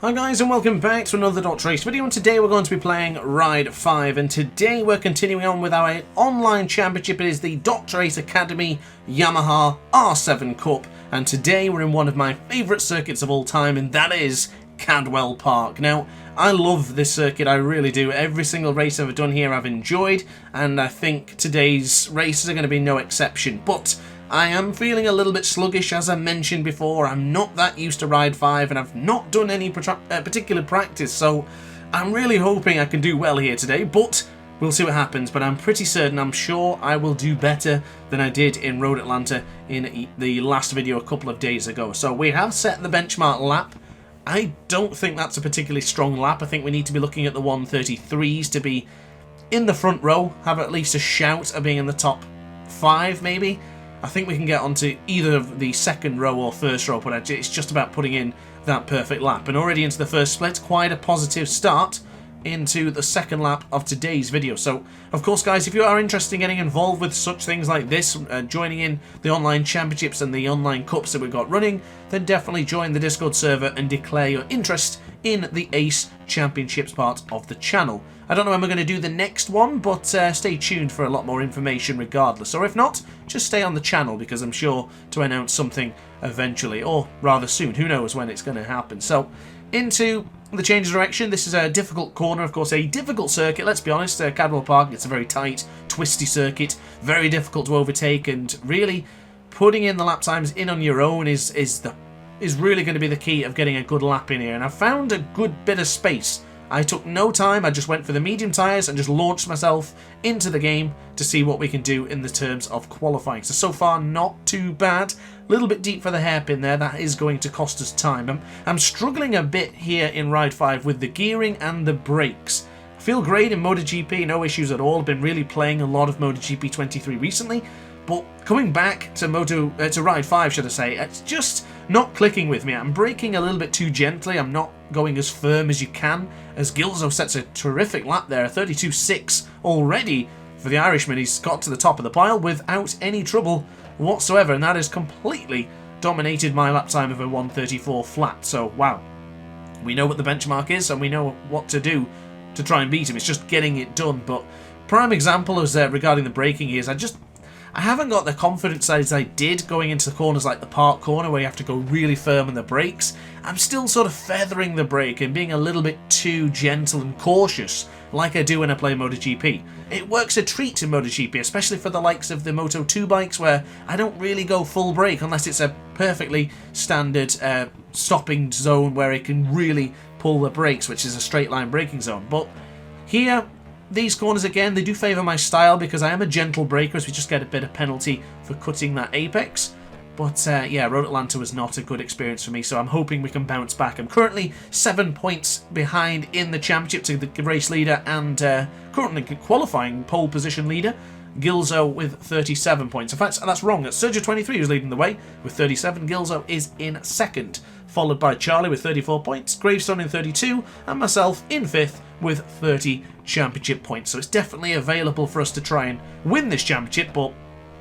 Hi guys and welcome back to another DrAce video, and today we're going to be playing Ride 5, and today we're continuing on with our online championship. It is the DrAce Academy Yamaha R7 Cup, and today we're in one of my favourite circuits of all time, and that is Cadwell Park. Now, I love this circuit, I really do. Every single race I've ever done here I've enjoyed, and I think today's races are going to be no exception. But I am feeling a little bit sluggish, as I mentioned before. I'm not that used to Ride 5, and I've not done any particular practice, so I'm really hoping I can do well here today, but we'll see what happens. But I'm pretty certain, I'm sure I will do better than I did in Road Atlanta in the last video a couple of days ago. So we have set the benchmark lap. I don't think that's a particularly strong lap. I think we need to be looking at the 133s to be in the front row, have at least a shout of being in the top 5 maybe. I think we can get onto either of the second row or first row, but it's just about putting in that perfect lap. And already into the first split, quite a positive start into the second lap of today's video. So, of course, guys, if you are interested in getting involved with such things like this, joining in the online championships and the online cups that we've got running, then definitely join the Discord server and declare your interest in the Ace Championships part of the channel. I don't know when we're going to do the next one, but stay tuned for a lot more information regardless. Or if not, just stay on the channel, because I'm sure to announce something eventually, or rather soon. Who knows when it's going to happen. So, into the change of direction. This is a difficult corner, of course, a difficult circuit, let's be honest. Cadwell Park, it's a very tight, twisty circuit, very difficult to overtake, and really putting in the lap times in on your own is really going to be the key of getting a good lap in here. And I found a good bit of space. I took no time, I just went for the medium tyres and just launched myself into the game to see what we can do in the terms of qualifying. So far, not too bad. A little bit deep for the hairpin there, that is going to cost us time. I'm struggling a bit here in Ride 5 with the gearing and the brakes. I feel great in MotoGP, no issues at all. I've been really playing a lot of MotoGP 23 recently, but coming back to Ride 5, should I say, it's just not clicking with me. I'm braking a little bit too gently. I'm not going as firm as you can, as Gilzo sets a terrific lap there, a 32.6 already for the Irishman. He's got to the top of the pile without any trouble whatsoever, and that has completely dominated my lap time of a 134 flat. So, wow. We know what the benchmark is, and we know what to do to try and beat him. It's just getting it done. But prime example is regarding the braking is I haven't got the confidence as I did going into the corners like the park corner, where you have to go really firm on the brakes. I'm still sort of feathering the brake and being a little bit too gentle and cautious, like I do when I play MotoGP. It works a treat in MotoGP, especially for the likes of the Moto2 bikes, where I don't really go full brake unless it's a perfectly standard stopping zone where it can really pull the brakes, which is a straight line braking zone. But here, these corners again, they do favour my style because I am a gentle braker, so we just get a bit of penalty for cutting that apex. But yeah, Road Atlanta was not a good experience for me, so I'm hoping we can bounce back. I'm currently 7 points behind in the championship to the race leader and currently qualifying pole position leader, Gilzo, with 37 points. In fact, that's wrong. It's Sergio23 who's leading the way with 37. Gilzo is in second, followed by Charlie with 34 points, Gravestone in 32, and myself in 5th with 30 championship points. So it's definitely available for us to try and win this championship, but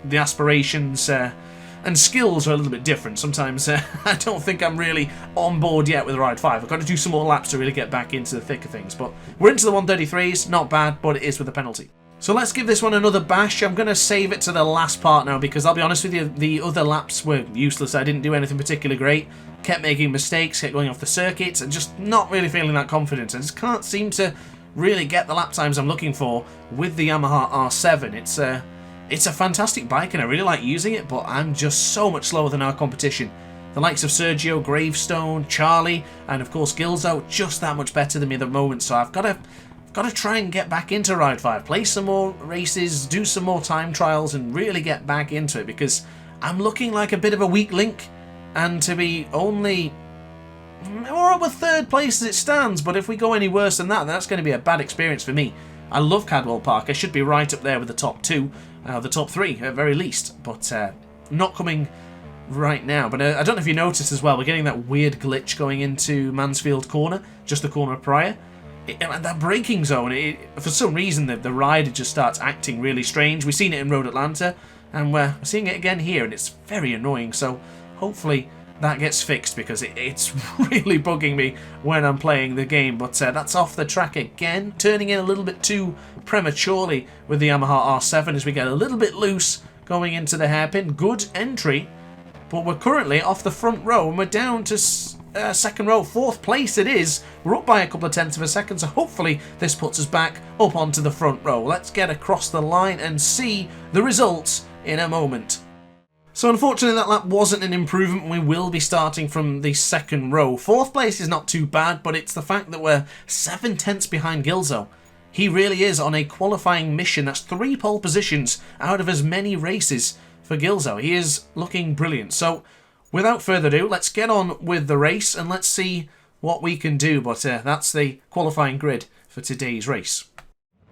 the aspirations and skills are a little bit different. Sometimes I don't think I'm really on board yet with Ride 5. I've got to do some more laps to really get back into the thick of things. But we're into the 133s, not bad, but it is with a penalty. So let's give this one another bash. I'm going to save it to the last part now, because I'll be honest with you, the other laps were useless. I didn't do anything particularly great. Kept making mistakes, kept going off the circuit, and just not really feeling that confident. I just can't seem to really get the lap times I'm looking for with the Yamaha R7. It's a fantastic bike and I really like using it, but I'm just so much slower than our competition. The likes of Sergio, Gravestone, Charlie, and of course Gilzo, just that much better than me at the moment. So I've got to try and get back into Ride 5, play some more races, do some more time trials, and really get back into it, because I'm looking like a bit of a weak link, and to be only more of a third place as it stands. But if we go any worse than that, then that's going to be a bad experience for me. I love Cadwell Park. I should be right up there with the top 2, the top 3 at very least, but not coming right now. But I don't know if you noticed as well, we're getting that weird glitch going into Mansfield Corner, just the corner prior. That braking zone, for some reason the rider just starts acting really strange. We've seen it in Road Atlanta, and we're seeing it again here, and it's very annoying. So hopefully that gets fixed, because it's really bugging me when I'm playing the game. But that's off the track again, turning in a little bit too prematurely with the Yamaha R7 as we get a little bit loose going into the hairpin. Good entry, but we're currently off the front row and we're down to second row. 4th place it is. We're up by a couple of tenths of a second, so hopefully this puts us back up onto the front row. Let's get across the line and see the results in a moment. So unfortunately that lap wasn't an improvement. We will be starting from the second row. 4th place is not too bad, but it's the fact that we're 7 tenths behind Gilzo. He really is on a qualifying mission. That's 3 pole positions out of as many races for Gilzo. He is looking brilliant. So without further ado, let's get on with the race and let's see what we can do. But that's the qualifying grid for today's race.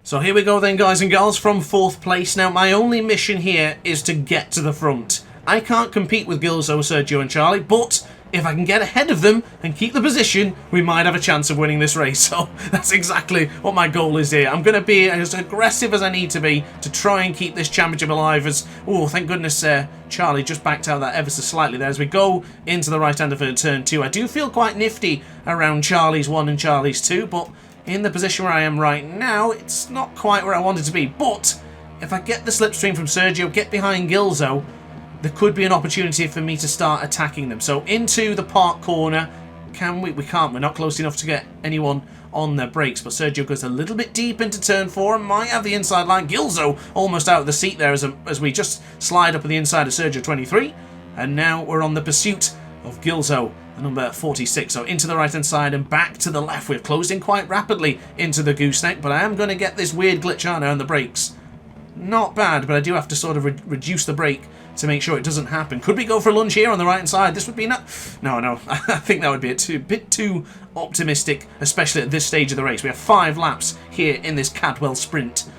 So here we go then, guys and girls, from 4th place. Now my only mission here is to get to the front. I can't compete with Gilzo, Sergio and Charlie, but if I can get ahead of them and keep the position, we might have a chance of winning this race. So that's exactly what my goal is here. I'm going to be as aggressive as I need to be to try and keep this championship alive. As, oh, thank goodness Charlie just backed out that ever so slightly there as we go into the right-hander for turn 2. I do feel quite nifty around Charlie's 1 and Charlie's 2, but in the position where I am right now, it's not quite where I wanted to be. But if I get the slipstream from Sergio, get behind Gilzo, there could be an opportunity for me to start attacking them. So into the park corner. Can we? We can't. We're not close enough to get anyone on their brakes. But Sergio goes a little bit deep into turn 4 and might have the inside line. Gilzo almost out of the seat there as we just slide up on the inside of Sergio 23. And now we're on the pursuit of Gilzo, the number 46. So into the right-hand side and back to the left. We've closed in quite rapidly into the gooseneck. But I am going to get this weird glitch, aren't I, on the brakes. Not bad, but I do have to sort of reduce the brake to make sure it doesn't happen. Could we go for a lunge here on the right-hand side? This would be no. I think that would be a bit too optimistic, especially at this stage of the race. We have 5 laps here in this Cadwell sprint.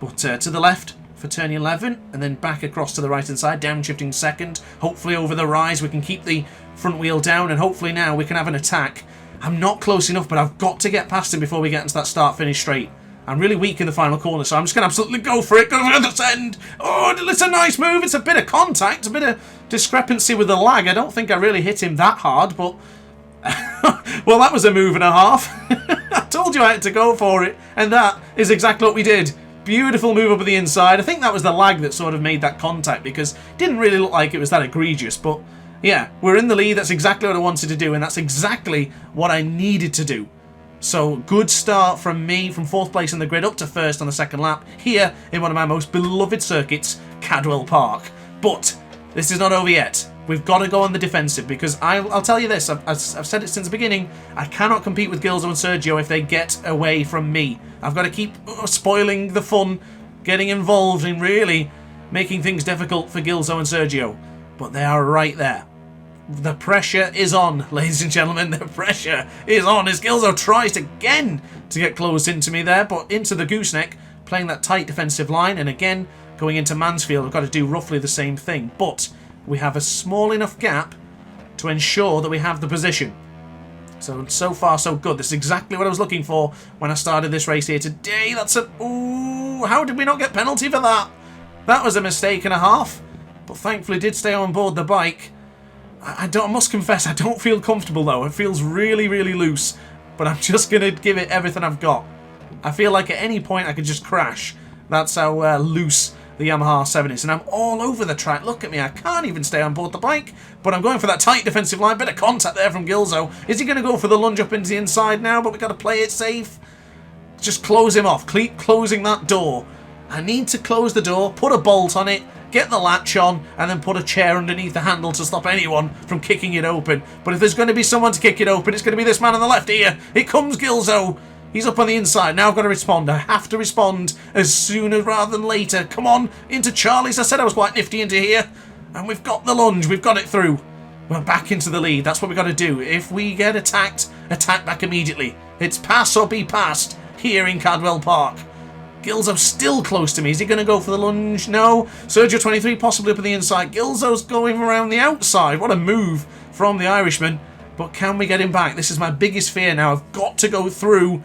But to the left for turn 11, and then back across to the right-hand side, downshifting second. Hopefully over the rise we can keep the front wheel down, and hopefully now we can have an attack. I'm not close enough, but I've got to get past him before we get into that start-finish straight. I'm really weak in the final corner, so I'm just going to absolutely go for it. Go for the end. Oh, it's a nice move. It's a bit of contact, a bit of discrepancy with the lag. I don't think I really hit him that hard, but... well, that was a move and a half. I told you I had to go for it, and that is exactly what we did. Beautiful move up at the inside. I think that was the lag that sort of made that contact, because it didn't really look like it was that egregious, but yeah, we're in the lead. That's exactly what I wanted to do, and that's exactly what I needed to do. So, good start from me, from 4th place in the grid up to 1st on the second lap, here in one of my most beloved circuits, Cadwell Park. But this is not over yet. We've got to go on the defensive, because I'll tell you this, I've said it since the beginning, I cannot compete with Gilzo and Sergio if they get away from me. I've got to keep spoiling the fun, getting involved in really making things difficult for Gilzo and Sergio. But they are right there. The pressure is on, ladies and gentlemen. The pressure is on as Gilzo tries again to get close into me there, but into the gooseneck, playing that tight defensive line, and again, going into Mansfield, I've got to do roughly the same thing. But we have a small enough gap to ensure that we have the position. So far, so good. This is exactly what I was looking for when I started this race here today. That's a... Ooh, how did we not get penalty for that? That was a mistake and a half, but thankfully did stay on board the bike. I must confess, I don't feel comfortable though. It feels really, really loose, but I'm just going to give it everything I've got. I feel like at any point I could just crash. That's how loose the Yamaha R7 is, and I'm all over the track. Look at me, I can't even stay on board the bike, but I'm going for that tight defensive line. Bit of contact there from Gilzo. Is he going to go for the lunge up into the inside now, but we've got to play it safe? Just close him off. Keep closing that door. I need to close the door, put a bolt on it, get the latch on, and then put a chair underneath the handle to stop anyone from kicking it open. But if there's going to be someone to kick it open, it's going to be this man on the left here. Here comes Gilzo. He's up on the inside. Now I've got to respond. I have to respond as sooner rather than later. Come on, into Charlie's. I said I was quite nifty into here. And we've got the lunge. We've got it through. We're back into the lead. That's what we've got to do. If we get attacked, attack back immediately. It's pass or be passed here in Cadwell Park. Gilzo's still close to me. Is he going to go for the lunge? No. Sergio 23 possibly up on the inside. Gilzo's going around the outside. What a move from the Irishman. But can we get him back? This is my biggest fear now. I've got to go through.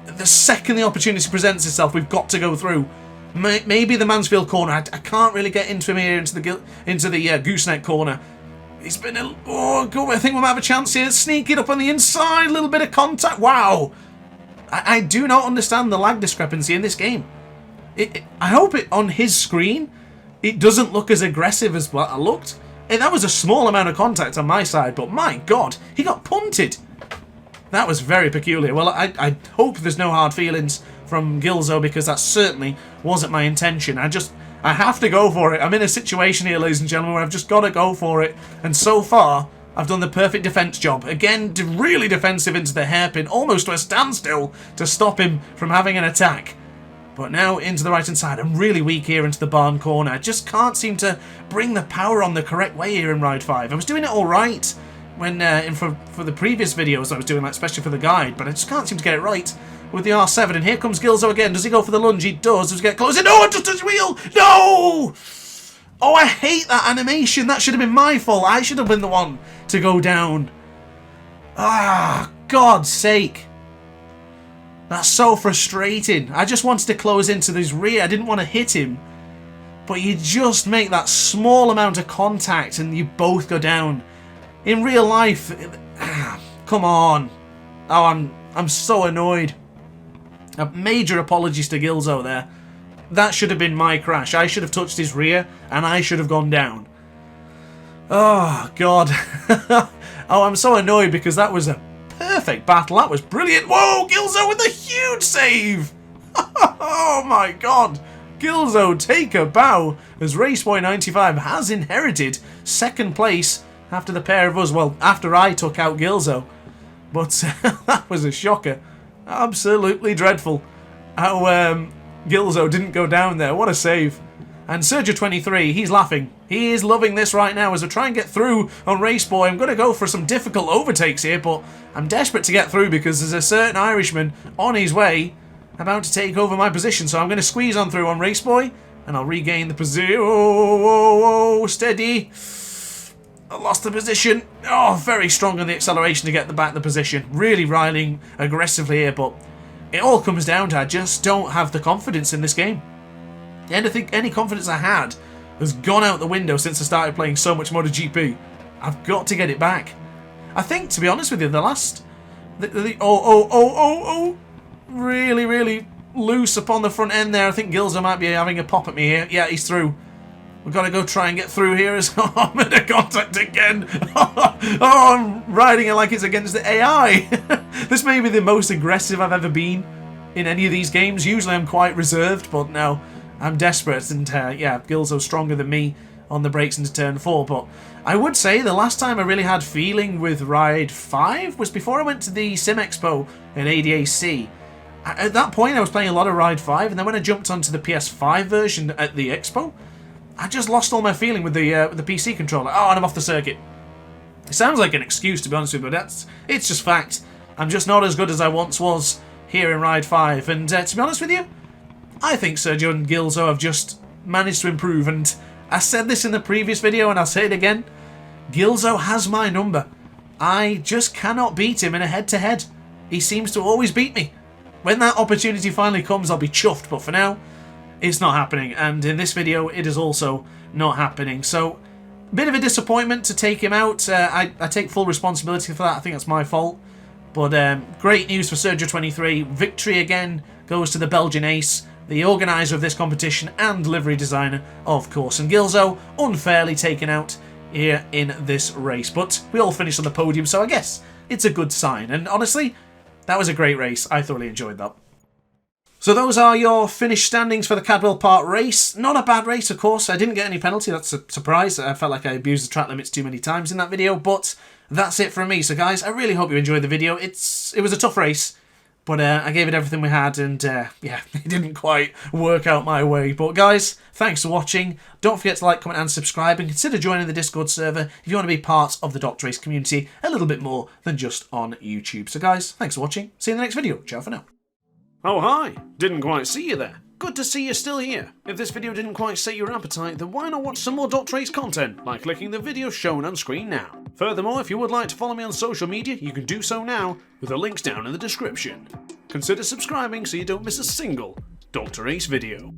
The second the opportunity presents itself, we've got to go through. Maybe the Mansfield corner. I can't really get into him here, into the gooseneck corner. He's been oh, good. I think we might have a chance here. Sneak it up on the inside. A little bit of contact. Wow. I do not understand the lag discrepancy in this game. I hope it on his screen, it doesn't look as aggressive as what I looked. That was a small amount of contact on my side, but my God, he got punted. That was very peculiar. Well, I hope there's no hard feelings from Gilzo, because that certainly wasn't my intention. I have to go for it. I'm in a situation here, ladies and gentlemen, where I've just got to go for it. And so far, I've done the perfect defence job. Again, really defensive into the hairpin, almost to a standstill to stop him from having an attack. But now into the right-hand side. I'm really weak here into the barn corner. I just can't seem to bring the power on the correct way here in Ride 5. I was doing it all right when for the previous videos I was doing, like, especially for the guide, but I just can't seem to get it right with the R7. And here comes Gilzo again. Does he go for the lunge? He does. Does he get closer? No, just his wheel. No! Oh, I hate that animation. That should have been my fault. I should have been the one to go down. Ah, God's sake. That's so frustrating. I just wanted to close into his rear. I didn't want to hit him. But you just make that small amount of contact and you both go down. In real life, come on. Oh, I'm so annoyed. Major apologies to Gilzo there. That should have been my crash. I should have touched his rear and I should have gone down. Oh, God. Oh, I'm so annoyed because that was a perfect battle. That was brilliant. Whoa, Gilzo with a huge save. Oh, my God. Gilzo, take a bow, as Raceboy95 has inherited second place after the pair of us. Well, after I took out Gilzo. But that was a shocker. Absolutely dreadful how Gilzo didn't go down there. What a save. And Sergio23, he's laughing. He is loving this right now as I try and get through on Raceboy. I'm going to go for some difficult overtakes here, but I'm desperate to get through because there's a certain Irishman on his way about to take over my position. So I'm going to squeeze on through on Raceboy and I'll regain the position. Oh, steady. I lost the position. Oh, very strong on the acceleration to get back the position. Really riding aggressively here, but it all comes down to I just don't have the confidence in this game. Any confidence I had has gone out the window since I started playing so much MotoGP. I've got to get it back. I think, to be honest with you, the last... Really, really loose upon the front end there. I think Gilzo might be having a pop at me here. Yeah, he's through. We've got to go try and get through here as I'm in contact again. Oh, I'm riding it like it's against the AI. This may be the most aggressive I've ever been in any of these games. Usually I'm quite reserved, but now I'm desperate. And yeah, Gilzo's stronger than me on the brakes into turn 4. But I would say the last time I really had feeling with Ride 5 was before I went to the Sim Expo in ADAC. At that point I was playing a lot of Ride 5, and then when I jumped onto the PS5 version at the Expo, I just lost all my feeling with the PC controller. Oh, and I'm off the circuit. It sounds like an excuse, to be honest with you, but it's just fact. I'm just not as good as I once was here in Ride 5. And to be honest with you, I think Sergio and Gilzo have just managed to improve. And I said this in the previous video, and I'll say it again. Gilzo has my number. I just cannot beat him in a head-to-head. He seems to always beat me. When that opportunity finally comes, I'll be chuffed. But for now, it's not happening, and in this video it is also not happening. So, a bit of a disappointment to take him out. I take full responsibility for that. I think that's my fault. But great news for Sergio23. Victory again goes to the Belgian ace, the organiser of this competition and livery designer, of course. And Gilzo unfairly taken out here in this race. But we all finished on the podium, so I guess it's a good sign. And honestly, that was a great race. I thoroughly enjoyed that. So those are your finished standings for the Cadwell Park race. Not a bad race, of course. I didn't get any penalty. That's a surprise. I felt like I abused the track limits too many times in that video, but that's it from me. So guys, I really hope you enjoyed the video. It was a tough race, but I gave it everything we had, and yeah, it didn't quite work out my way. But guys, thanks for watching. Don't forget to like, comment and subscribe, and consider joining the Discord server if you want to be part of the DrAce community a little bit more than just on YouTube. So guys, thanks for watching. See you in the next video. Ciao for now. Oh hi, didn't quite see you there. Good to see you're still here. If this video didn't quite set your appetite, then why not watch some more DrAce content by clicking the video shown on screen now. Furthermore, if you would like to follow me on social media, you can do so now with the links down in the description. Consider subscribing so you don't miss a single DrAce video.